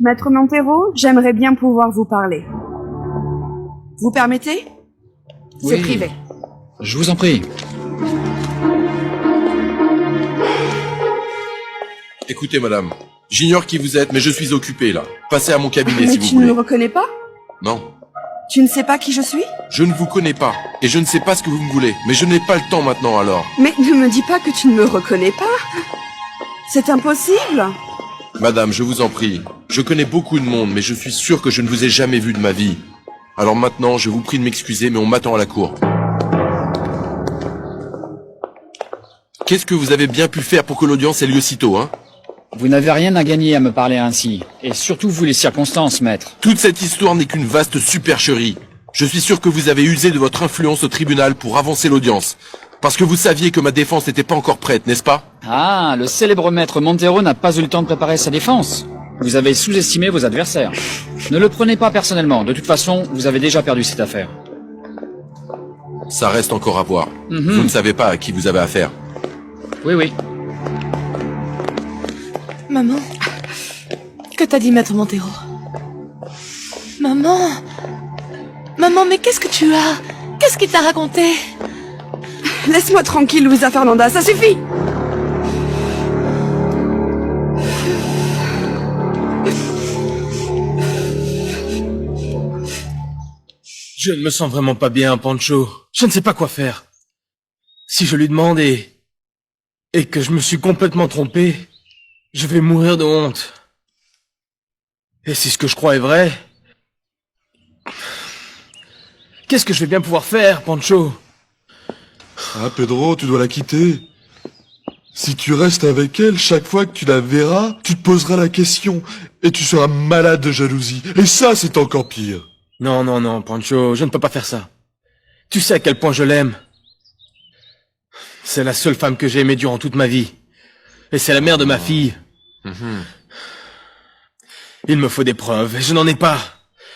Maître Montero, j'aimerais bien pouvoir vous parler. Vous permettez? C'est Oui. privé. Je vous en prie. Écoutez, madame, j'ignore qui vous êtes, mais je suis occupé, là. Passez à mon cabinet, Mais si vous tu ne voulez. me reconnais pas? Non, Tu ne sais pas qui je suis? je ne vous connais pas, et je ne sais pas ce que vous me voulez. Mais je n'ai pas le temps maintenant, alors. Mais ne me dis pas que tu ne me reconnais pas. C'est impossible. Madame, je vous en prie. Je connais beaucoup de monde, mais je suis sûr que je ne vous ai jamais vu de ma vie. Alors maintenant, je vous prie de m'excuser, mais on m'attend à la cour. Qu'est-ce que vous avez bien pu faire pour que l'audience ait lieu si tôt, hein? Vous n'avez rien à gagner à me parler ainsi. Et surtout vous les circonstances, maître. Toute cette histoire n'est qu'une vaste supercherie. Je suis sûr que vous avez usé de votre influence au tribunal pour avancer l'audience. Parce que vous saviez que ma défense n'était pas encore prête, n'est-ce pas? Ah, le célèbre maître Montero n'a pas eu le temps de préparer sa défense. Vous avez sous-estimé vos adversaires. Ne le prenez pas personnellement. De toute façon, vous avez déjà perdu cette affaire. Ça reste encore à voir. Vous ne savez pas à qui vous avez affaire. Oui, oui. Maman, que t'as dit Maître Montero? Maman, mais qu'est-ce que tu as? Qu'est-ce qu'il t'a raconté? Laisse-moi tranquille, Luisa Fernanda, ça suffit. Je ne me sens vraiment pas bien, Pancho. Je ne sais pas quoi faire. Si je lui demande et que je me suis complètement trompé, je vais mourir de honte. Et si ce que je crois est vrai, qu'est-ce que je vais bien pouvoir faire, Pancho? Ah, Pedro, tu dois la quitter. Si tu restes avec elle, chaque fois que tu la verras, tu te poseras la question, et tu seras malade de jalousie. Et ça, c'est encore pire. Non, Pancho, je ne peux pas faire ça. Tu sais à quel point je l'aime. C'est la seule femme que j'ai aimée durant toute ma vie. Et c'est la mère de ma fille. Il me faut des preuves, et je n'en ai pas.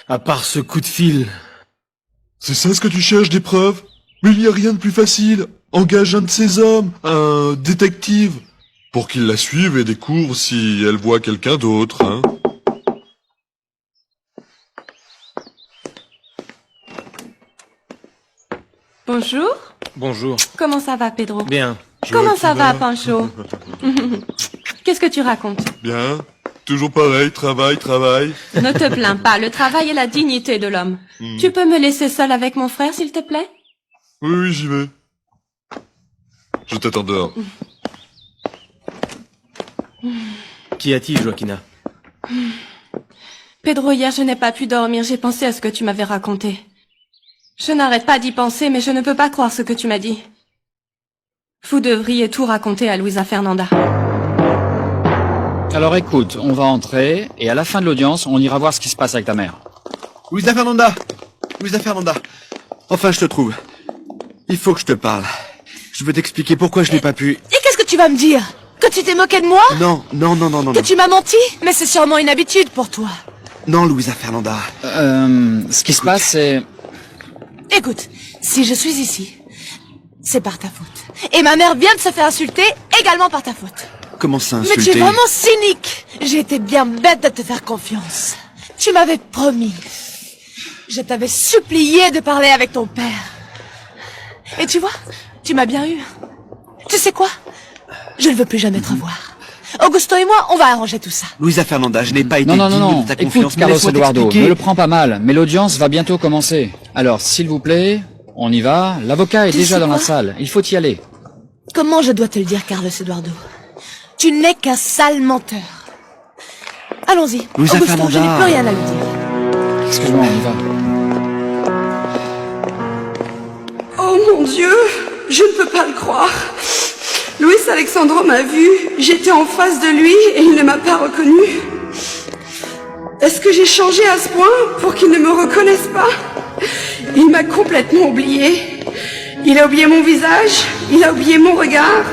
À part ce coup de fil. C'est ça ce que tu cherches, des preuves? Mais il n'y a rien de plus facile. Engage un de ces hommes, un détective, pour qu'il la suive et découvre si elle voit quelqu'un d'autre, hein. Bonjour. Bonjour. Comment ça va, Pedro? Bien. Comment ça va, Pancho? Qu'est-ce que tu racontes? Bien. Toujours pareil, travail. Ne te plains pas, le travail est la dignité de l'homme. Tu peux me laisser seule avec mon frère, s'il te plaît? Oui, j'y vais. Je t'attends dehors. Qu'y a-t-il, Joaquina? Pedro, hier je n'ai pas pu dormir, j'ai pensé à ce que tu m'avais raconté. Je n'arrête pas d'y penser, mais je ne peux pas croire ce que tu m'as dit. Vous devriez tout raconter à Luisa Fernanda. Alors écoute, on va entrer, et à la fin de l'audience, on ira voir ce qui se passe avec ta mère. Luisa Fernanda! Enfin, je te trouve. Il faut que je te parle. Je veux t'expliquer pourquoi je n'ai pas pu... Et qu'est-ce que tu vas me dire? Que tu t'es moqué de moi? Non. Que tu m'as menti? Mais c'est sûrement une habitude pour toi. Non, Luisa Fernanda. Ce qui se passe, c'est... Écoute, si je suis ici, c'est par ta faute. Et ma mère vient de se faire insulter également par ta faute. Comment ça, Mais tu insulter? es vraiment cynique. J'ai été bien bête de te faire confiance. Tu m'avais promis. Je t'avais supplié de parler avec ton père. Et tu vois, tu m'as bien eu. Tu sais quoi? Je ne veux plus jamais te revoir. Augusto et moi, on va arranger tout ça. Luisa Fernanda, je n'ai pas été Non, digne de ta confiance. écoute, Carlos Laisse-moi Eduardo, t'expliquer. ne le prends pas mal, mais l'audience va bientôt commencer. Alors, s'il vous plaît, on y va. L'avocat est Tu déjà sais dans la quoi salle, il faut y aller. Comment je dois te le dire, Carlos Eduardo? Tu n'es qu'un sale menteur. Allons-y. Luisa Augusto, je n'ai Fernanda. plus rien à lui dire. Excuse-moi, on y va. Oh mon Dieu, je ne peux pas le croire. Luis Alexandro m'a vu, j'étais en face de lui et il ne m'a pas reconnu. Est-ce que j'ai changé à ce point pour qu'il ne me reconnaisse pas? Il m'a complètement oublié. Il a oublié mon visage, il a oublié mon regard.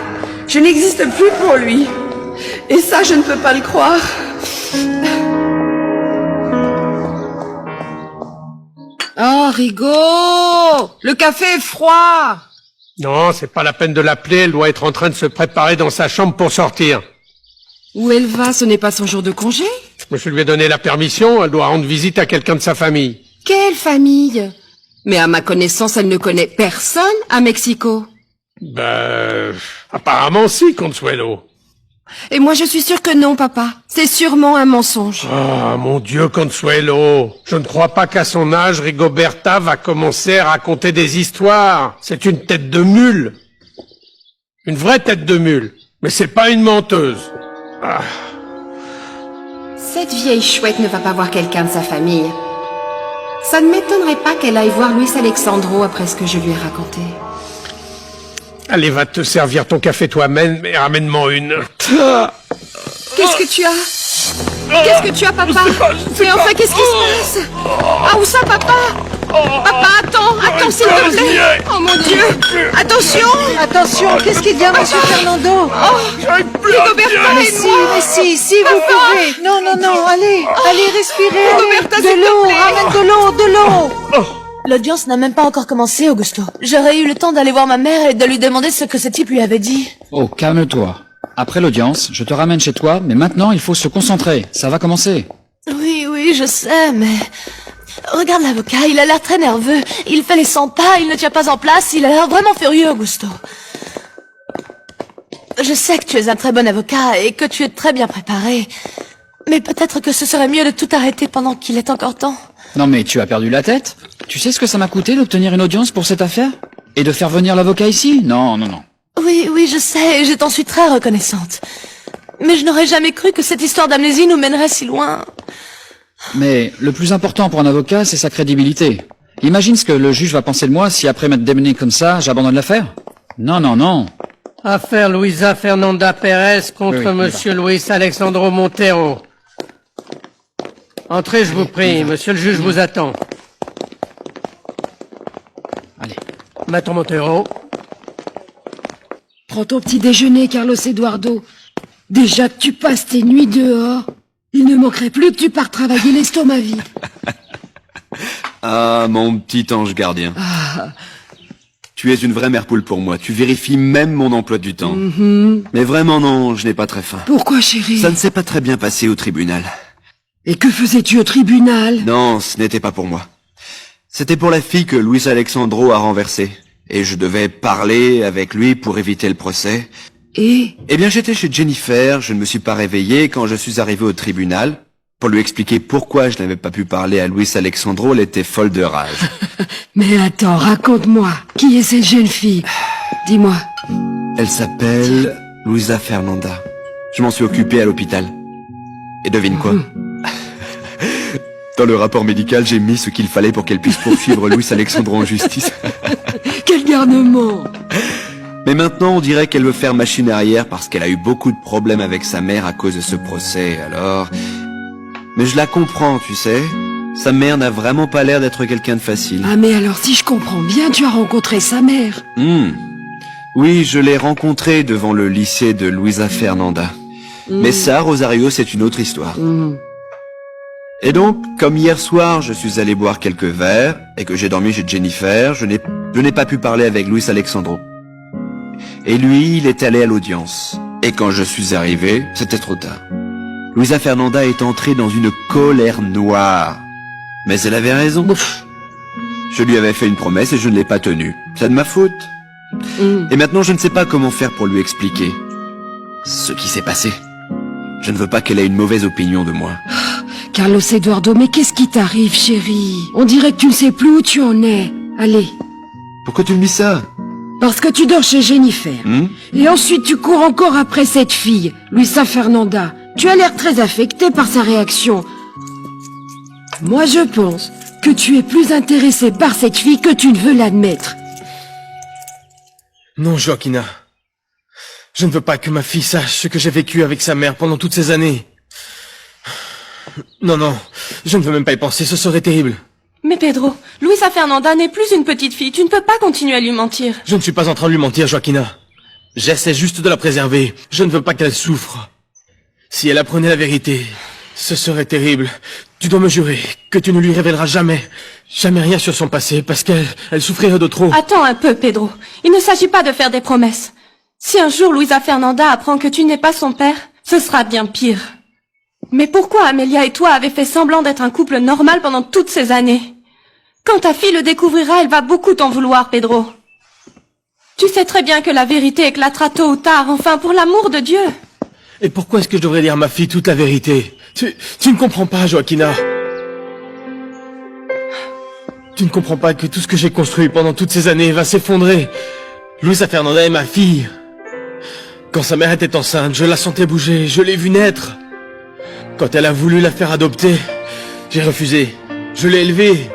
Je n'existe plus pour lui. Et ça, je ne peux pas le croire. Oh, Rigaud! Le café est froid! Non, c'est pas la peine de l'appeler, elle doit être en train de se préparer dans sa chambre pour sortir. Où elle va? Ce n'est pas son jour de congé? Je lui ai donné la permission, elle doit rendre visite à quelqu'un de sa famille. Quelle famille? Mais à ma connaissance, elle ne connaît personne à Mexico. Apparemment si, Consuelo. Et moi, je suis sûre que non, papa. C'est sûrement un mensonge. Ah, mon Dieu, Consuelo. Je ne crois pas qu'à son âge, Rigoberta va commencer à raconter des histoires. C'est une tête de mule. Une vraie tête de mule. Mais c'est pas une menteuse. Ah. Cette vieille chouette ne va pas voir quelqu'un de sa famille. Ça ne m'étonnerait pas qu'elle aille voir Luis Alexandro après ce que je lui ai raconté. Allez, va te servir ton café toi-même et ramène-moi une. Qu'est-ce que tu as? Qu'est-ce que tu as, papa? Mais enfin, qu'est-ce qui se passe? Ah, où ça, papa? Papa, attends, s'il te plaît. Oh mon Dieu. Attention. Attention, qu'est-ce qu'il y a, monsieur Fernando? Rigoberta, Mais aide-moi. si, vous pouvez. Non, allez, respirez. Rigoberta, s'il te De l'eau, plaît. ramène de l'eau. L'audience n'a même pas encore commencé, Augusto. J'aurais eu le temps d'aller voir ma mère et de lui demander ce que ce type lui avait dit. Oh, calme-toi. Après l'audience, je te ramène chez toi, mais maintenant il faut se concentrer. Ça va commencer. Oui, je sais, mais... Regarde l'avocat, il a l'air très nerveux. Il fait les 100 pas, il ne tient pas en place, il a l'air vraiment furieux, Augusto. Je sais que tu es un très bon avocat et que tu es très bien préparé. Mais peut-être que ce serait mieux de tout arrêter pendant qu'il est encore temps. Non mais tu as perdu la tête? Tu sais ce que ça m'a coûté d'obtenir une audience pour cette affaire? Et de faire venir l'avocat ici? Non. Oui, je sais, et je t'en suis très reconnaissante. Mais je n'aurais jamais cru que cette histoire d'amnésie nous mènerait si loin. Mais le plus important pour un avocat, c'est sa crédibilité. Imagine ce que le juge va penser de moi si après m'être démené comme ça, j'abandonne l'affaire. Non. Affaire Luisa Fernanda Pérez contre Oui, Monsieur Luis Alexandro Montero. Entrez, je vous prie, monsieur le juge vous attend. Allez. Maître Montero. Prends ton petit déjeuner, Carlos Eduardo. Déjà que tu passes tes nuits dehors, il ne manquerait plus que tu partes travailler l'estomac vide. Ah, mon petit ange gardien. Tu es une vraie mère poule pour moi. Tu vérifies même mon emploi du temps. Mais vraiment non, je n'ai pas très faim. Pourquoi, chérie? Ça ne s'est pas très bien passé au tribunal. Et que faisais-tu au tribunal? Non, ce n'était pas pour moi. C'était pour la fille que Luis Alexandro a renversée. Et je devais parler avec lui pour éviter le procès. Et? Eh bien, j'étais chez Jennifer, je ne me suis pas réveillé. Quand je suis arrivé au tribunal, pour lui expliquer pourquoi je n'avais pas pu parler à Luis Alexandro, elle était folle de rage. Mais attends, raconte-moi. Qui est cette jeune fille? Dis-moi. Elle s'appelle Luisa Fernanda. Je m'en suis occupé à l'hôpital. Et devine quoi? Dans le rapport médical, j'ai mis ce qu'il fallait pour qu'elle puisse poursuivre Luis Alexandro en justice. Quel garnement! Mais maintenant, on dirait qu'elle veut faire machine arrière parce qu'elle a eu beaucoup de problèmes avec sa mère à cause de ce procès, alors... Mais je la comprends, tu sais. Sa mère n'a vraiment pas l'air d'être quelqu'un de facile. Ah mais alors si je comprends bien, tu as rencontré sa mère. Oui, je l'ai rencontrée devant le lycée de Luisa Fernanda. Mais ça, Rosario, c'est une autre histoire. Et donc, comme hier soir, je suis allé boire quelques verres et que j'ai dormi chez Jennifer, je n'ai pas pu parler avec Luis Alexandro. Et lui, il est allé à l'audience. Et quand je suis arrivé, c'était trop tard. Luisa Fernanda est entrée dans une colère noire. Mais elle avait raison. Je lui avais fait une promesse et je ne l'ai pas tenue. C'est de ma faute. Et maintenant, je ne sais pas comment faire pour lui expliquer ce qui s'est passé. Je ne veux pas qu'elle ait une mauvaise opinion de moi. Carlos Eduardo, mais qu'est-ce qui t'arrive, chérie? On dirait que tu ne sais plus où tu en es. Allez. Pourquoi tu me dis ça? Parce que tu dors chez Jennifer. Et ensuite tu cours encore après cette fille, Luisa Fernanda. Tu as l'air très affecté par sa réaction. Moi je pense que tu es plus intéressé par cette fille que tu ne veux l'admettre. Non, Joaquina. Je ne veux pas que ma fille sache ce que j'ai vécu avec sa mère pendant toutes ces années. Non, je ne veux même pas y penser, ce serait terrible. Mais Pedro, Luisa Fernanda n'est plus une petite fille, tu ne peux pas continuer à lui mentir. Je ne suis pas en train de lui mentir, Joaquina. J'essaie juste de la préserver. Je ne veux pas qu'elle souffre. Si elle apprenait la vérité, ce serait terrible. Tu dois me jurer que tu ne lui révéleras jamais rien sur son passé, parce qu'elle souffrirait de trop. Attends un peu, Pedro. Il ne s'agit pas de faire des promesses. Si un jour Luisa Fernanda apprend que tu n'es pas son père, Ce sera bien pire. Mais pourquoi Amelia et toi avez fait semblant d'être un couple normal pendant toutes ces années? Quand ta fille le découvrira, elle va beaucoup t'en vouloir, Pedro. Tu sais très bien que la vérité éclatera tôt ou tard, enfin, pour l'amour de Dieu. Et pourquoi est-ce que je devrais dire à ma fille toute la vérité? Tu ne comprends pas, Joaquina. Tu ne comprends pas que tout ce que j'ai construit pendant toutes ces années va s'effondrer. Luisa Fernanda est ma fille. Quand sa mère était enceinte, je la sentais bouger, je l'ai vue naître. Quand elle a voulu la faire adopter, j'ai refusé. Je l'ai élevée.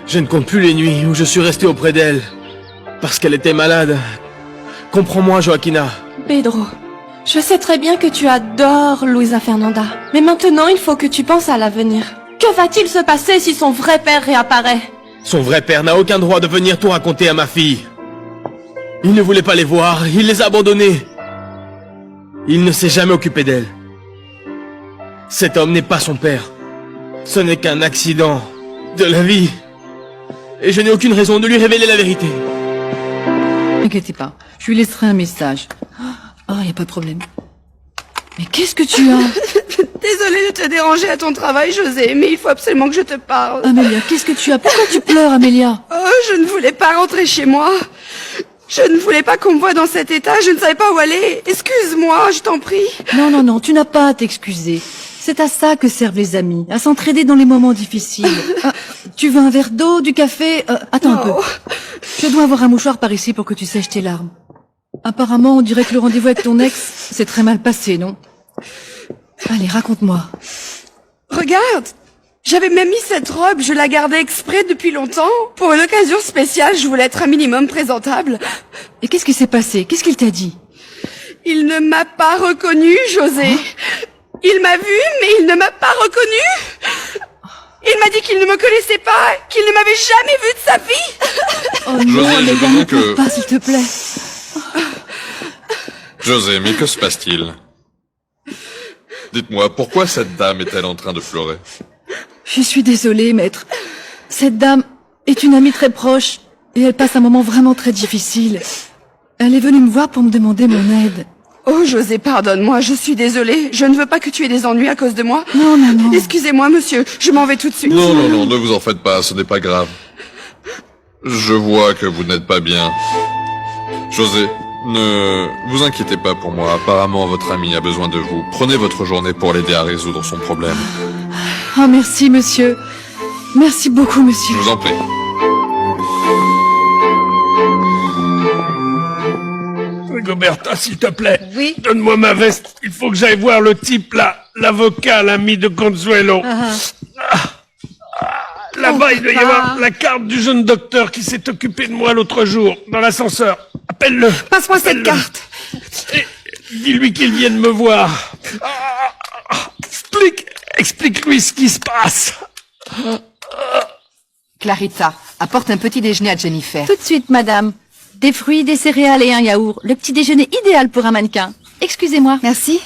Je ne compte plus les nuits où je suis resté auprès d'elle, parce qu'elle était malade. Comprends-moi, Joaquina. Pedro, je sais très bien que tu adores Luisa Fernanda. Mais maintenant, il faut que tu penses à l'avenir. Que va-t-il se passer si son vrai père réapparaît? Son vrai père n'a aucun droit de venir tout raconter à ma fille. Il ne voulait pas les voir, il les a abandonnés. Il ne s'est jamais occupé d'elle. Cet homme n'est pas son père. Ce n'est qu'un accident de la vie. Et je n'ai aucune raison de lui révéler la vérité. N'inquiétez pas, je lui laisserai un message. Oh, y a pas de problème. Mais qu'est-ce que tu as? Désolée de te déranger à ton travail, José, mais il faut absolument que je te parle. Amélia, qu'est-ce que tu as? Pourquoi tu pleures, Amélia? Oh, je ne voulais pas rentrer chez moi. Je ne voulais pas qu'on me voie dans cet état, je ne savais pas où aller. Excuse-moi, je t'en prie. Non, non, non, tu n'as pas à t'excuser. C'est à ça que servent les amis, à s'entraider dans les moments difficiles. Tu veux un verre d'eau, du café? Attends un peu. Je dois avoir un mouchoir par ici pour que tu sèches tes larmes. Apparemment, on dirait que le rendez-vous avec ton ex s'est très mal passé, non? Allez, raconte-moi. Regarde, j'avais même mis cette robe, je la gardais exprès depuis longtemps. Pour une occasion spéciale, je voulais être un minimum présentable. Et qu'est-ce qui s'est passé? Qu'est-ce qu'il t'a dit? Il ne m'a pas reconnue, José. Il m'a vu, mais il ne m'a pas reconnue. Il m'a dit qu'il ne me connaissait pas, qu'il ne m'avait jamais vu de sa vie. Oh non, Amélia, ne pleure pas, s'il te plaît. José, mais que se passe-t-il? Dites-moi, pourquoi cette dame est-elle en train de pleurer? Je suis désolée, maître. Cette dame est une amie très proche et elle passe un moment vraiment très difficile. Elle est venue me voir pour me demander mon aide. Oh, José, pardonne-moi, je suis désolée. Je ne veux pas que tu aies des ennuis à cause de moi. Non, non, non. Excusez-moi, monsieur, je m'en vais tout de suite. Non, non, non, ne vous en faites pas, ce n'est pas grave. Je vois que vous n'êtes pas bien. José, ne vous inquiétez pas pour moi, apparemment votre ami a besoin de vous. Prenez votre journée pour l'aider à résoudre son problème. Oh, merci, monsieur. Merci beaucoup, Je monsieur. vous en prie. Rigoberta, s'il te plaît. Oui. Donne-moi ma veste. Il faut que j'aille voir le type là, l'avocat, l'ami de Consuelo. Là-bas, il doit y avoir la carte du jeune docteur qui s'est occupé de moi l'autre jour, dans l'ascenseur. Appelle-le. Passe-moi cette carte. Et dis-lui qu'il vienne me voir. Explique-lui ce qui se passe. Clarissa, apporte un petit déjeuner à Jennifer. Tout de suite, madame. Des fruits, des céréales et un yaourt. Le petit déjeuner idéal pour un mannequin. Excusez-moi. Merci.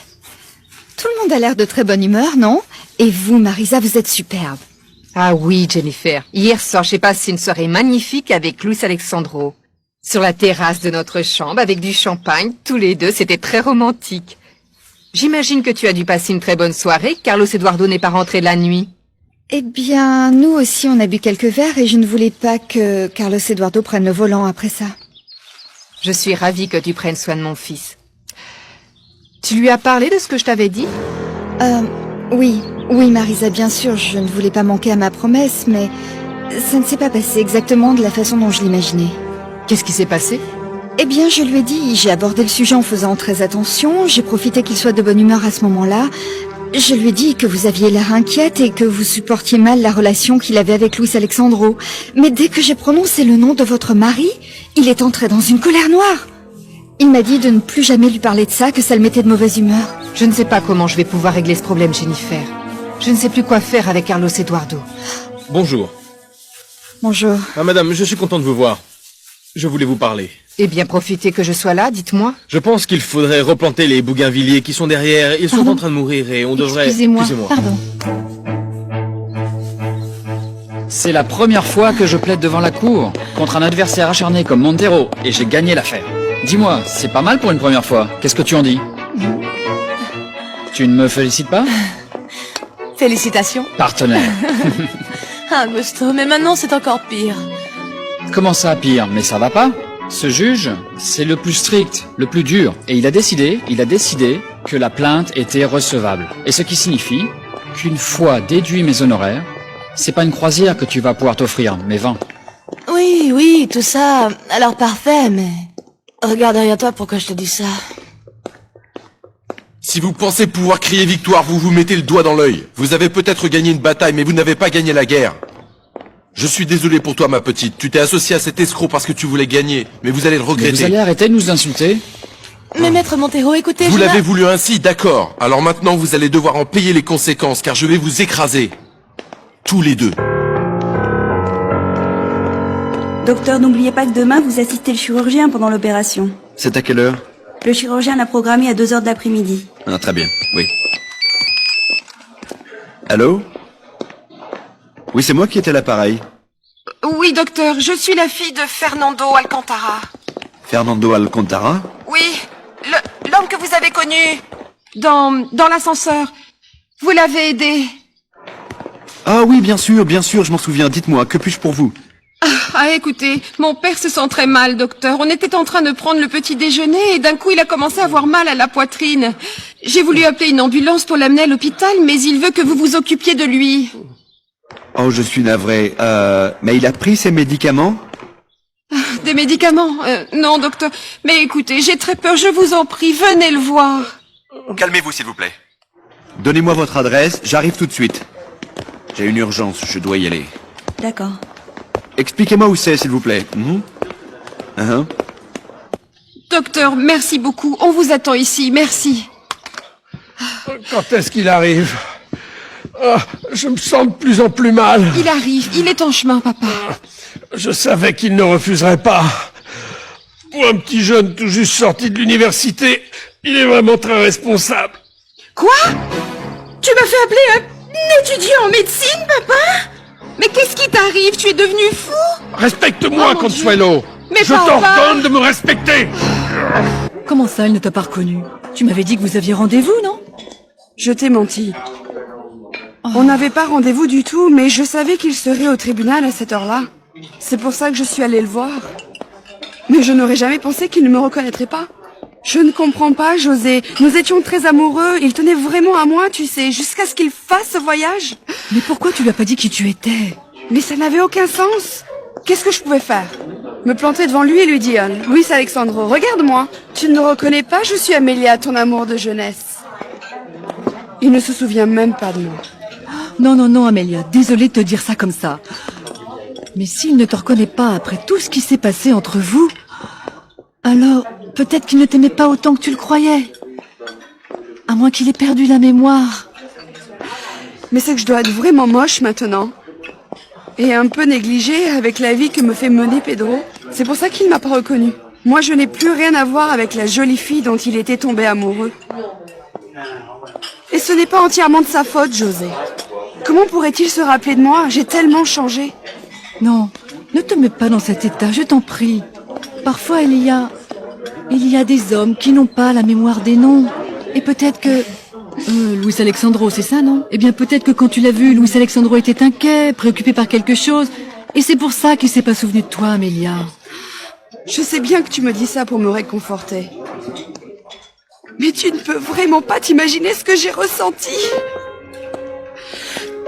Tout le monde a l'air de très bonne humeur, non? Et vous, Marisa, vous êtes superbe. Ah oui, Jennifer. Hier soir, j'ai passé une soirée magnifique avec Luis Alexandro. Sur la terrasse de notre chambre, avec du champagne, tous les deux, c'était très romantique. J'imagine que tu as dû passer une très bonne soirée, Carlos Eduardo n'est pas rentré la nuit. Eh bien, nous aussi, on a bu quelques verres et je ne voulais pas que Carlos Eduardo prenne le volant après ça. Je suis ravie que tu prennes soin de mon fils. Tu lui as parlé de ce que je t'avais dit? Oui, Marisa, bien sûr, je ne voulais pas manquer à ma promesse, mais ça ne s'est pas passé exactement de la façon dont je l'imaginais. Qu'est-ce qui s'est passé? Eh bien, je lui ai dit, j'ai abordé le sujet en faisant très attention, j'ai profité qu'il soit de bonne humeur à ce moment-là. Je lui ai dit que vous aviez l'air inquiète et que vous supportiez mal la relation qu'il avait avec Luis Alexandro. Mais dès que j'ai prononcé le nom de votre mari, il est entré dans une colère noire. Il m'a dit de ne plus jamais lui parler de ça, que ça le mettait de mauvaise humeur. Je ne sais pas comment je vais pouvoir régler ce problème, Jennifer. Je ne sais plus quoi faire avec Carlos Eduardo. Bonjour. Bonjour. Ah, madame, je suis content de vous voir. Je voulais vous parler. Eh bien, profitez que je sois là, dites-moi. Je pense qu'il faudrait replanter les bougainvilliers qui sont derrière. Ils sont en train de mourir et on devrait... Excusez-moi. Pardon. C'est la première fois que je plaide devant la cour contre un adversaire acharné comme Montero et j'ai gagné l'affaire. Dis-moi, c'est pas mal pour une première fois. Qu'est-ce que tu en dis? Tu ne me félicites pas? Félicitations. Partenaire. Ah, Augusto, mais maintenant c'est encore pire. Comment ça, pire? Mais ça va pas? Ce juge, c'est le plus strict, le plus dur. Et il a décidé que la plainte était recevable. Et ce qui signifie qu'une fois déduit mes honoraires, c'est pas une croisière que tu vas pouvoir t'offrir, mais 20. Oui, oui, tout ça. Alors parfait, mais... Regarde derrière toi pourquoi je te dis ça. Si vous pensez pouvoir crier victoire, vous vous mettez le doigt dans l'œil. Vous avez peut-être gagné une bataille, mais vous n'avez pas gagné la guerre. Je suis désolé pour toi, ma petite. Tu t'es associé à cet escroc parce que tu voulais gagner, mais vous allez le Mais regretter. vous allez arrêter de nous insulter? Mais maître Montero, écoutez, Vous je l'avez voulu ainsi, d'accord. Alors maintenant, vous allez devoir en payer les conséquences, car je vais vous écraser. Tous les deux. Docteur, n'oubliez pas que demain, vous assistez le chirurgien pendant l'opération. C'est à quelle heure? Le chirurgien l'a programmé à 2h de l'après-midi. Ah, très bien, oui. Allô? Oui, c'est moi qui étais à l'appareil. Oui, docteur, je suis la fille de Fernando Alcantara. Fernando Alcantara? Oui, l'homme que vous avez connu dans l'ascenseur. Vous l'avez aidé. Ah oui, bien sûr, je m'en souviens. Dites-moi, que puis-je pour vous? Ah, écoutez, mon père se sent très mal, docteur. On était en train de prendre le petit déjeuner et d'un coup, il a commencé à avoir mal à la poitrine. J'ai voulu appeler une ambulance pour l'amener à l'hôpital, mais il veut que vous vous occupiez de lui. Oh, je suis navré. Mais il a pris ses médicaments? Des médicaments? Non, docteur. Mais écoutez, j'ai très peur, je vous en prie, venez le voir. Calmez-vous, s'il vous plaît. Donnez-moi votre adresse, j'arrive tout de suite. J'ai une urgence, je dois y aller. D'accord. Expliquez-moi où c'est, s'il vous plaît. Docteur, merci beaucoup. On vous attend ici, merci. Quand est-ce qu'il arrive? Ah, je me sens de plus en plus mal. Il arrive, il est en chemin, papa. Je savais qu'il ne refuserait pas. Pour un petit jeune tout juste sorti de l'université, il est vraiment très responsable. Quoi? Tu m'as fait appeler un étudiant en médecine, papa? Mais qu'est-ce qui t'arrive? Tu es devenu fou? Respecte-moi, Oh, Consuelo. Mais je papa! t'ordonne de me respecter. Comment ça, elle ne t'a pas reconnu? Tu m'avais dit que vous aviez rendez-vous, non? Je t'ai menti. On n'avait pas rendez-vous du tout, mais je savais qu'il serait au tribunal à cette heure-là. C'est pour ça que je suis allée le voir. Mais je n'aurais jamais pensé qu'il ne me reconnaîtrait pas. Je ne comprends pas, José. Nous étions très amoureux, il tenait vraiment à moi, tu sais, jusqu'à ce qu'il fasse ce voyage. Mais pourquoi tu lui as pas dit qui tu étais? Mais ça n'avait aucun sens. Qu'est-ce que je pouvais faire? Me planter devant lui et lui dire « Luis Alexandro, regarde-moi. Tu ne me reconnais pas, je suis Amélia, ton amour de jeunesse. » Il ne se souvient même pas de moi. Non, non, non, Amélia, désolée de te dire ça comme ça. Mais s'il ne te reconnaît pas après tout ce qui s'est passé entre vous, alors peut-être qu'il ne t'aimait pas autant que tu le croyais. À moins qu'il ait perdu la mémoire. Mais c'est que je dois être vraiment moche maintenant. Et un peu négligée avec la vie que me fait mener Pedro. C'est pour ça qu'il ne m'a pas reconnue. Moi, je n'ai plus rien à voir avec la jolie fille dont il était tombé amoureux. Et ce n'est pas entièrement de sa faute, José. Comment pourrait-il se rappeler de moi? J'ai tellement changé. Non, ne te mets pas dans cet état, je t'en prie. Parfois, il y a des hommes qui n'ont pas la mémoire des noms. Et peut-être que... Luis Alexandro, c'est ça, non? Eh bien, peut-être que quand tu l'as vu, Luis Alexandro était inquiet, préoccupé par quelque chose. Et c'est pour ça qu'il s'est pas souvenu de toi, Amélia. Je sais bien que tu me dis ça pour me réconforter. Mais tu ne peux vraiment pas t'imaginer ce que j'ai ressenti.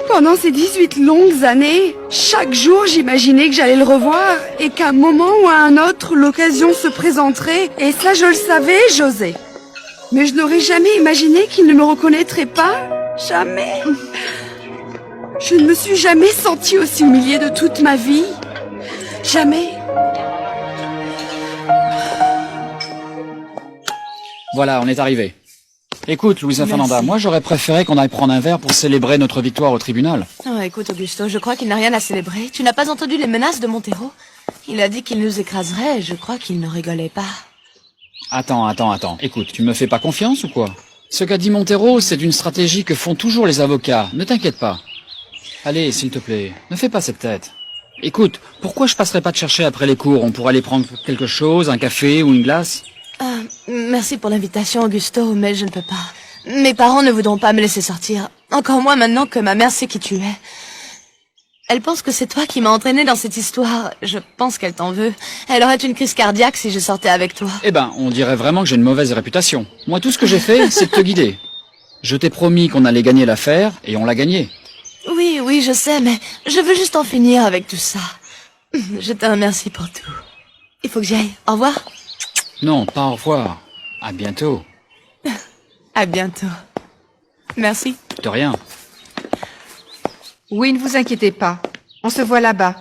Pendant ces 18 longues années, chaque jour j'imaginais que j'allais le revoir et qu'à un moment ou à un autre, l'occasion se présenterait. Et ça, je le savais, José. Mais je n'aurais jamais imaginé qu'il ne me reconnaîtrait pas. Jamais. Je ne me suis jamais sentie aussi humiliée de toute ma vie. Jamais. Voilà, on est arrivé. Écoute, Luisa Fernanda, moi j'aurais préféré qu'on aille prendre un verre pour célébrer notre victoire au tribunal. Oh, écoute, Augusto, je crois qu'il n'a rien à célébrer. Tu n'as pas entendu les menaces de Montero? Il a dit qu'il nous écraserait et je crois qu'il ne rigolait pas. Attends. Écoute, tu me fais pas confiance ou quoi? Ce qu'a dit Montero, c'est une stratégie que font toujours les avocats. Ne t'inquiète pas. Allez, s'il te plaît, ne fais pas cette tête. Écoute, pourquoi je passerais pas te chercher après les cours? On pourrait aller prendre quelque chose, un café ou une glace? Merci pour l'invitation, Augusto, mais je ne peux pas. Mes parents ne voudront pas me laisser sortir. Encore moins maintenant que ma mère sait qui tu es. Elle pense que c'est toi qui m'as entraîné dans cette histoire. Je pense qu'elle t'en veut. Elle aurait une crise cardiaque si je sortais avec toi. Eh ben, on dirait vraiment que j'ai une mauvaise réputation. Moi, tout ce que j'ai fait, c'est de te guider. Je t'ai promis qu'on allait gagner l'affaire, et on l'a gagné. Oui, oui, je sais, mais je veux juste en finir avec tout ça. Je te remercie pour tout. Il faut que j'y aille. Au revoir. Non, pas au revoir. À bientôt. À bientôt. Merci. De rien. Oui, ne vous inquiétez pas. On se voit là-bas.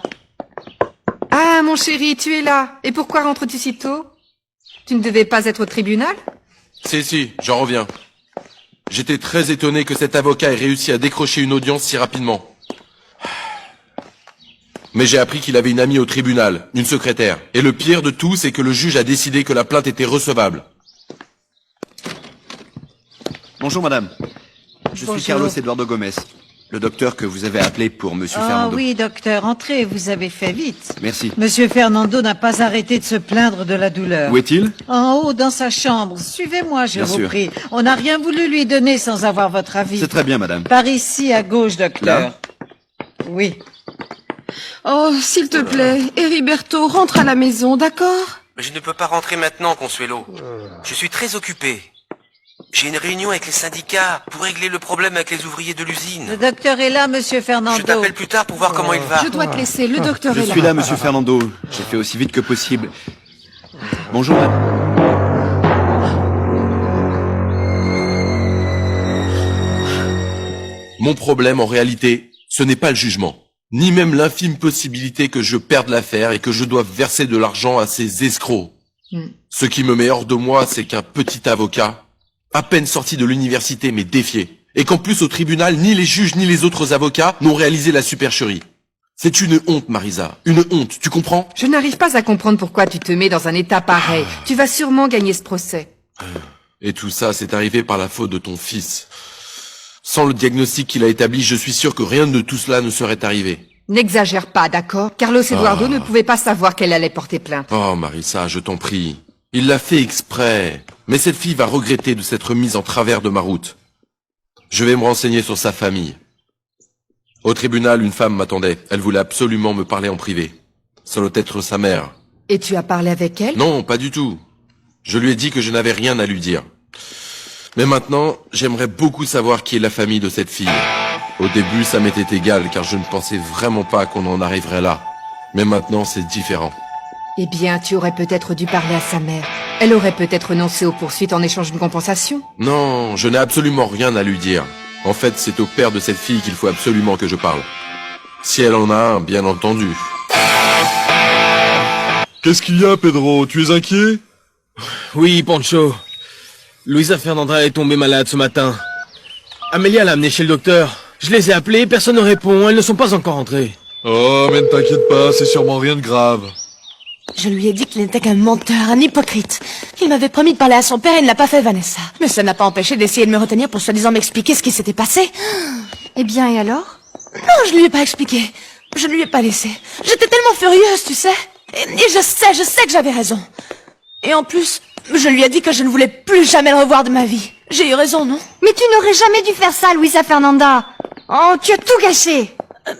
Ah, mon chéri, tu es là. Et pourquoi rentres-tu si tôt? Tu ne devais pas être au tribunal? Si, j'en reviens. J'étais très étonné que cet avocat ait réussi à décrocher une audience si rapidement. Mais j'ai appris qu'il avait une amie au tribunal, une secrétaire. Et le pire de tout, c'est que le juge a décidé que la plainte était recevable. Bonjour madame. Je suis Carlos Eduardo Gomez, le docteur que vous avez appelé pour Monsieur Fernando. Ah oui, docteur, entrez, vous avez fait vite. Merci. Monsieur Fernando n'a pas arrêté de se plaindre de la douleur. Où est-il? En haut, dans sa chambre. Suivez-moi, je Bien vous sûr. prie. On n'a rien voulu lui donner sans avoir votre avis. C'est très bien madame. Par ici, à gauche, docteur. Là? Oui. Oh, s'il te plaît, Heriberto, rentre à la maison, d'accord? Mais je ne peux pas rentrer maintenant, Consuelo. Je suis très occupé. J'ai une réunion avec les syndicats pour régler le problème avec les ouvriers de l'usine. Le docteur est là, monsieur Fernando. Je t'appelle plus tard pour voir comment il va. Je dois te laisser, le docteur Je est là. suis là, Monsieur Fernando. J'ai fait aussi vite que possible. Bonjour madame. Mon problème, en réalité, ce n'est pas le jugement, ni même l'infime possibilité que je perde l'affaire et que je doive verser de l'argent à ces escrocs. Ce qui me met hors de moi, c'est qu'un petit avocat, à peine sorti de l'université, m'est défié. Et qu'en plus, au tribunal, ni les juges ni les autres avocats n'ont réalisé la supercherie. C'est une honte, Marisa. Une honte, tu comprends? Je n'arrive pas à comprendre pourquoi tu te mets dans un état pareil. Tu vas sûrement gagner ce procès. Et tout ça, c'est arrivé par la faute de ton fils. Sans le diagnostic qu'il a établi, je suis sûr que rien de tout cela ne serait arrivé. N'exagère pas, d'accord? Carlos Eduardo ne pouvait pas savoir qu'elle allait porter plainte. Oh, Marissa, je t'en prie. Il l'a fait exprès. Mais cette fille va regretter de s'être mise en travers de ma route. Je vais me renseigner sur sa famille. Au tribunal, une femme m'attendait. Elle voulait absolument me parler en privé. Ça doit être sa mère. Et tu as parlé avec elle? Non, pas du tout. Je lui ai dit que je n'avais rien à lui dire. Mais maintenant, j'aimerais beaucoup savoir qui est la famille de cette fille. Au début, ça m'était égal, car je ne pensais vraiment pas qu'on en arriverait là. Mais maintenant, c'est différent. Eh bien, tu aurais peut-être dû parler à sa mère. Elle aurait peut-être renoncé aux poursuites en échange d'une compensation. Non, je n'ai absolument rien à lui dire. En fait, c'est au père de cette fille qu'il faut absolument que je parle. Si elle en a un, bien entendu. Qu'est-ce qu'il y a, Pedro? Tu es inquiet? Oui, Pancho. Luisa Fernanda est tombée malade ce matin. Amélia l'a amenée chez le docteur. Je les ai appelés, personne ne répond, elles ne sont pas encore entrées. Oh, mais ne t'inquiète pas, c'est sûrement rien de grave. Je lui ai dit qu'il n'était qu'un menteur, un hypocrite. Il m'avait promis de parler à son père et il ne l'a pas fait, Vanessa. Mais ça n'a pas empêché d'essayer de me retenir pour soi-disant m'expliquer ce qui s'était passé. Eh bien, et alors? Non, je lui ai pas expliqué. Je ne lui ai pas laissé. J'étais tellement furieuse, tu sais. Et je sais que j'avais raison. Et en plus, je lui ai dit que je ne voulais plus jamais le revoir de ma vie. J'ai eu raison, non? Mais tu n'aurais jamais dû faire ça, Luisa Fernanda. Oh, tu as tout gâché.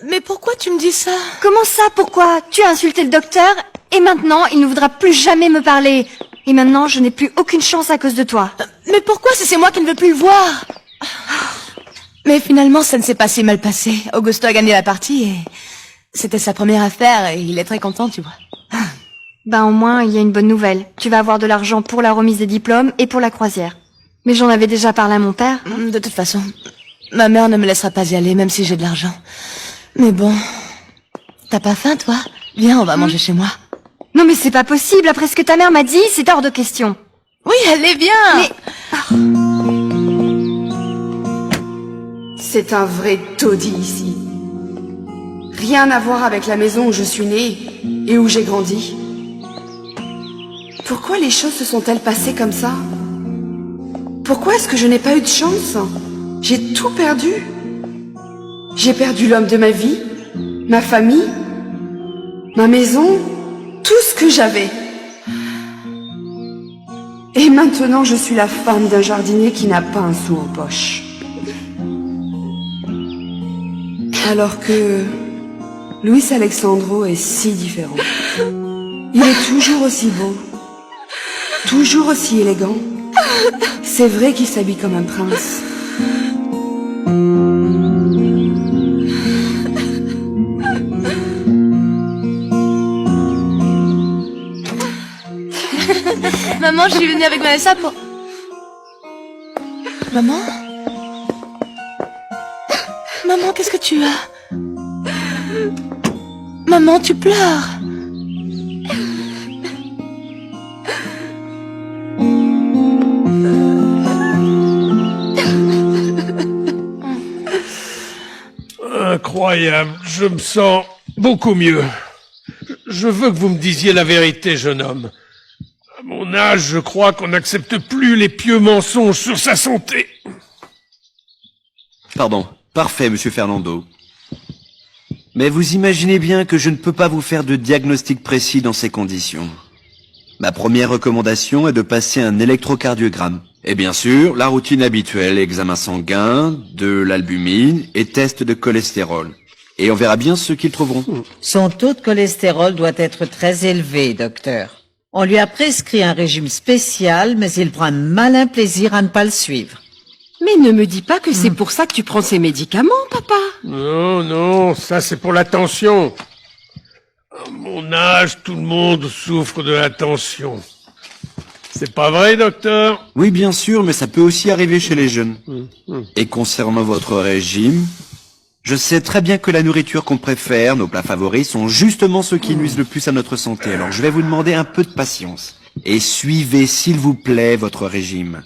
Mais pourquoi tu me dis ça? Comment ça, pourquoi? Tu as insulté le docteur, et maintenant, il ne voudra plus jamais me parler. Et maintenant, je n'ai plus aucune chance à cause de toi. Mais pourquoi si c'est moi qui ne veux plus le voir? Mais finalement, ça ne s'est pas si mal passé. Augusto a gagné la partie et c'était sa première affaire et il est très content, tu vois. Ben au moins, il y a une bonne nouvelle. Tu vas avoir de l'argent pour la remise des diplômes et pour la croisière. Mais j'en avais déjà parlé à mon père. De toute façon, ma mère ne me laissera pas y aller, même si j'ai de l'argent. Mais bon, t'as pas faim, toi? Viens, on va manger chez moi. Non mais c'est pas possible, après ce que ta mère m'a dit, c'est hors de question. Oui, allez, viens. Mais... C'est un vrai taudis ici. Rien à voir avec la maison où je suis née et où j'ai grandi. Pourquoi les choses se sont-elles passées comme ça? Pourquoi est-ce que je n'ai pas eu de chance? J'ai tout perdu. J'ai perdu l'homme de ma vie, ma famille, ma maison, tout ce que j'avais. Et maintenant, je suis la femme d'un jardinier qui n'a pas un sou en poche. Alors que Luis Alexandro est si différent. Il est toujours aussi beau, toujours aussi élégant. C'est vrai qu'il s'habille comme un prince. Maman, je suis venue avec Vanessa pour... Maman? Maman, qu'est-ce que tu as? Maman, tu pleures. Incroyable, je me sens beaucoup mieux. Je veux que vous me disiez la vérité, jeune homme. À mon âge, je crois qu'on n'accepte plus les pieux mensonges sur sa santé. Pardon. Parfait, monsieur Fernando. Mais vous imaginez bien que je ne peux pas vous faire de diagnostic précis dans ces conditions. Ma première recommandation est de passer un électrocardiogramme. Et bien sûr, la routine habituelle, examen sanguin, de l'albumine et test de cholestérol. Et on verra bien ce qu'ils trouveront. Son taux de cholestérol doit être très élevé, docteur. On lui a prescrit un régime spécial, mais il prend un malin plaisir à ne pas le suivre. Mais ne me dis pas que c'est pour ça que tu prends ces médicaments, papa. Non, non, ça c'est pour la tension. À mon âge, tout le monde souffre de la tension. C'est pas vrai, docteur? Oui, bien sûr, mais ça peut aussi arriver chez les jeunes. Et concernant votre régime, je sais très bien que la nourriture qu'on préfère, nos plats favoris, sont justement ceux qui nuisent le plus à notre santé. Alors je vais vous demander un peu de patience. Et suivez, s'il vous plaît, votre régime.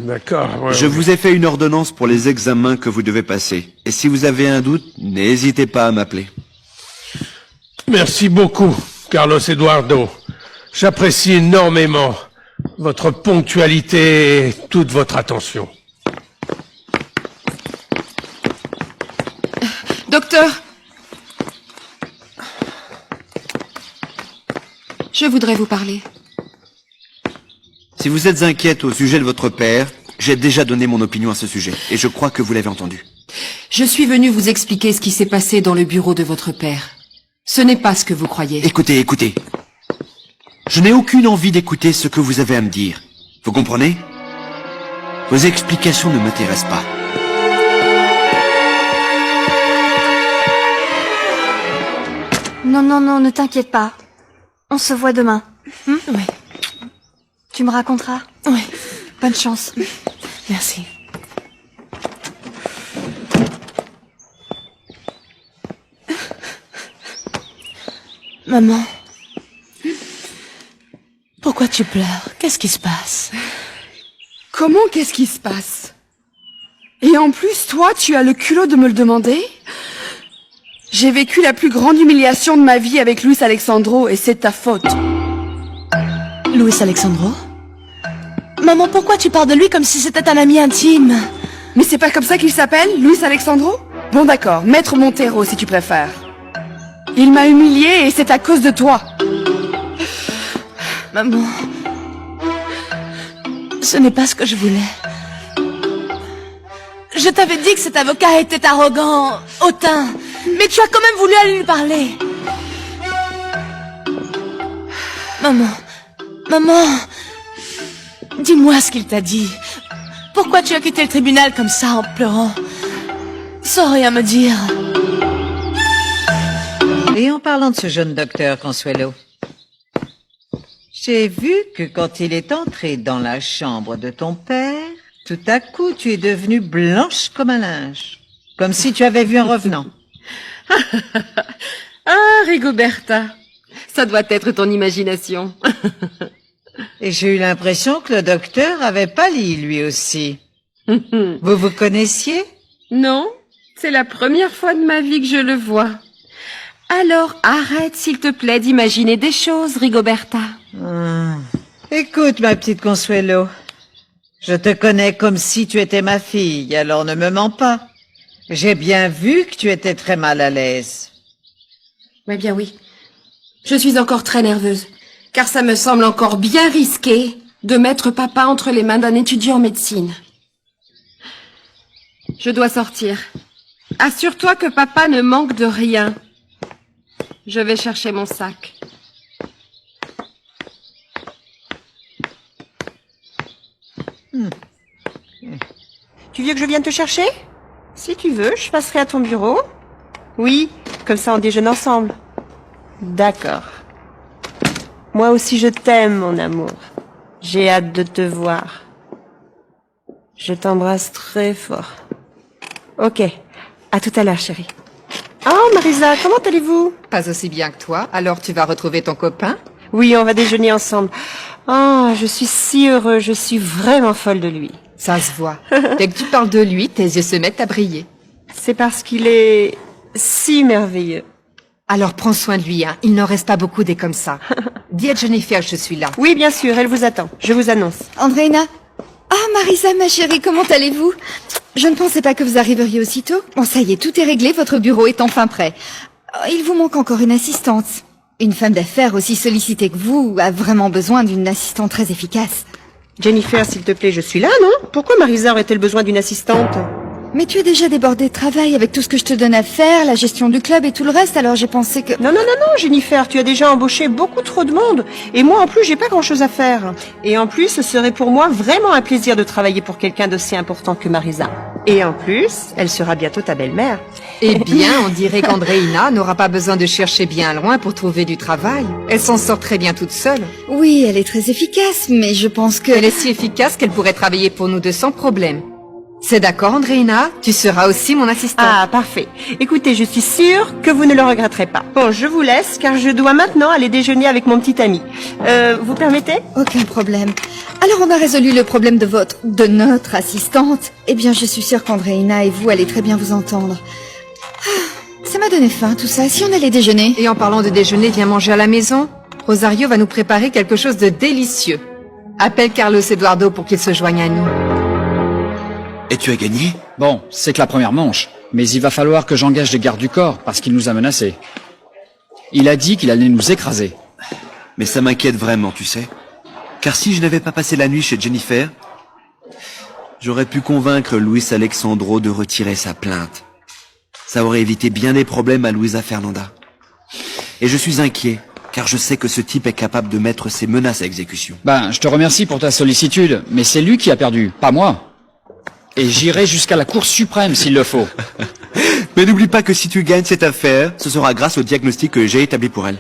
D'accord. Ouais, je vous ai fait une ordonnance pour les examens que vous devez passer. Et si vous avez un doute, n'hésitez pas à m'appeler. Merci beaucoup, Carlos Eduardo. J'apprécie énormément votre ponctualité et toute votre attention. Docteur, je voudrais vous parler. Si vous êtes inquiète au sujet de votre père, j'ai déjà donné mon opinion à ce sujet, et je crois que vous l'avez entendu. Je suis venue vous expliquer ce qui s'est passé dans le bureau de votre père. Ce n'est pas ce que vous croyez. Écoutez, écoutez. Je n'ai aucune envie d'écouter ce que vous avez à me dire. Vous comprenez? Vos explications ne m'intéressent pas. Non, non, non, ne t'inquiète pas. On se voit demain. Oui. Tu me raconteras? Oui. Bonne chance. Merci. Maman. Pourquoi tu pleures? Qu'est-ce qui se passe? Comment qu'est-ce qui se passe? Et en plus, toi, tu as le culot de me le demander? J'ai vécu la plus grande humiliation de ma vie avec Luis Alexandro et c'est ta faute. Luis Alexandro? Maman, pourquoi tu parles de lui comme si c'était un ami intime? Mais c'est pas comme ça qu'il s'appelle, Luis Alexandro? Bon d'accord, Maître Montero si tu préfères. Il m'a humiliée et c'est à cause de toi. Maman... Ce n'est pas ce que je voulais. Je t'avais dit que cet avocat était arrogant, hautain, mais tu as quand même voulu aller lui parler. Maman, maman, dis-moi ce qu'il t'a dit. Pourquoi tu as quitté le tribunal comme ça en pleurant, sans rien me dire? Et en parlant de ce jeune docteur, Consuelo, j'ai vu que quand il est entré dans la chambre de ton père, tout à coup, tu es devenue blanche comme un linge. Comme si tu avais vu un revenant. Ah, Rigoberta, ça doit être ton imagination. Et j'ai eu l'impression que le docteur avait pâli, lui aussi. Vous vous connaissiez? Non, c'est la première fois de ma vie que je le vois. Alors arrête, s'il te plaît, d'imaginer des choses, Rigoberta. Écoute, ma petite Consuelo, je te connais comme si tu étais ma fille, alors ne me mens pas. J'ai bien vu que tu étais très mal à l'aise. Eh bien oui, je suis encore très nerveuse, car ça me semble encore bien risqué de mettre papa entre les mains d'un étudiant en médecine. Je dois sortir. Assure-toi que papa ne manque de rien. Je vais chercher mon sac. Tu veux que je vienne te chercher? Si tu veux, je passerai à ton bureau. Oui, comme ça on déjeune ensemble. D'accord. Moi aussi je t'aime, mon amour. J'ai hâte de te voir. Je t'embrasse très fort. Ok, à tout à l'heure, chérie. Oh, Marisa, comment allez-vous? Pas aussi bien que toi, alors tu vas retrouver ton copain? Oui, on va déjeuner ensemble. Oh, je suis si heureuse, je suis vraiment folle de lui. Ça se voit. Dès que tu parles de lui, tes yeux se mettent à briller. C'est parce qu'il est si merveilleux. Alors prends soin de lui, hein. Il n'en reste pas beaucoup des comme ça. Dis à Jennifer, je suis là. Oui, bien sûr, elle vous attend. Je vous annonce. Andréina. Oh, Marisa, ma chérie, comment allez-vous? Je ne pensais pas que vous arriveriez aussitôt. Bon, ça y est, tout est réglé, votre bureau est enfin prêt. Oh, il vous manque encore une assistante. Une femme d'affaires aussi sollicitée que vous a vraiment besoin d'une assistante très efficace. Jennifer, s'il te plaît, je suis là, non? Pourquoi Marisa aurait-elle besoin d'une assistante? Mais tu es déjà débordée de travail avec tout ce que je te donne à faire, la gestion du club et tout le reste, alors j'ai pensé que... Non, Jennifer, tu as déjà embauché beaucoup trop de monde. Et moi, en plus, j'ai pas grand-chose à faire. Et en plus, ce serait pour moi vraiment un plaisir de travailler pour quelqu'un d'aussi important que Marisa. Et en plus, elle sera bientôt ta belle-mère. Eh bien, on dirait qu'Andréina n'aura pas besoin de chercher bien loin pour trouver du travail. Elle s'en sort très bien toute seule. Oui, elle est très efficace, mais je pense que... Elle est si efficace qu'elle pourrait travailler pour nous deux sans problème. C'est d'accord, Andréina? Tu seras aussi mon assistante. Ah, parfait. Écoutez, je suis sûre que vous ne le regretterez pas. Bon, je vous laisse, car je dois maintenant aller déjeuner avec mon petit ami. Vous permettez? Aucun problème. Alors on a résolu le problème de notre assistante. Eh bien, je suis sûre qu'Andréina et vous allez très bien vous entendre. Ah, ça m'a donné faim, tout ça. Si on allait déjeuner? Et en parlant de déjeuner, viens manger à la maison. Rosario va nous préparer quelque chose de délicieux. Appelle Carlos Eduardo pour qu'il se joigne à nous. Et tu as gagné? Bon, c'est que la première manche. Mais il va falloir que j'engage des gardes du corps, parce qu'il nous a menacés. Il a dit qu'il allait nous écraser. Mais ça m'inquiète vraiment, tu sais. Car si je n'avais pas passé la nuit chez Jennifer, j'aurais pu convaincre Luis Alexandro de retirer sa plainte. Ça aurait évité bien des problèmes à Luisa Fernanda. Et je suis inquiet, car je sais que ce type est capable de mettre ses menaces à exécution. Ben, je te remercie pour ta sollicitude, mais c'est lui qui a perdu, pas moi. Et j'irai jusqu'à la Cour suprême s'il le faut. Mais n'oublie pas que si tu gagnes cette affaire, ce sera grâce au diagnostic que j'ai établi pour elle.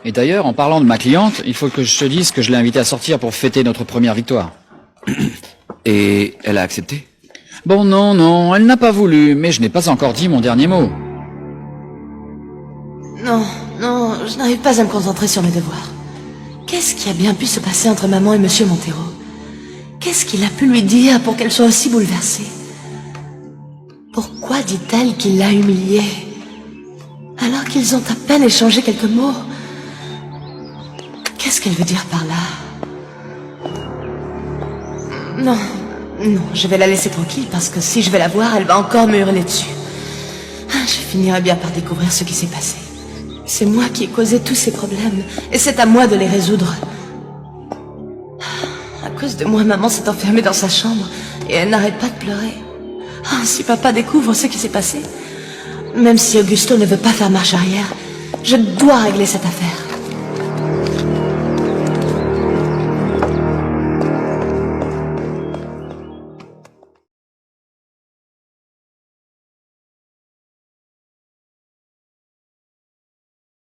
Et d'ailleurs, en parlant de ma cliente, il faut que je te dise que je l'ai invitée à sortir pour fêter notre première victoire. Et elle a accepté? Bon, non, elle n'a pas voulu, mais je n'ai pas encore dit mon dernier mot. Non, je n'arrive pas à me concentrer sur mes devoirs. Qu'est-ce qui a bien pu se passer entre maman et monsieur Montero? Qu'est-ce qu'il a pu lui dire pour qu'elle soit aussi bouleversée? Pourquoi dit-elle qu'il l'a humiliée alors qu'ils ont à peine échangé quelques mots? Qu'est-ce qu'elle veut dire par là? Non, je vais la laisser tranquille parce que si je vais la voir, elle va encore me hurler dessus. Je finirai bien par découvrir ce qui s'est passé. C'est moi qui ai causé tous ces problèmes et c'est à moi de les résoudre. À cause de moi, maman s'est enfermée dans sa chambre et elle n'arrête pas de pleurer. Si papa découvre ce qui s'est passé, même si Augusto ne veut pas faire marche arrière, je dois régler cette affaire.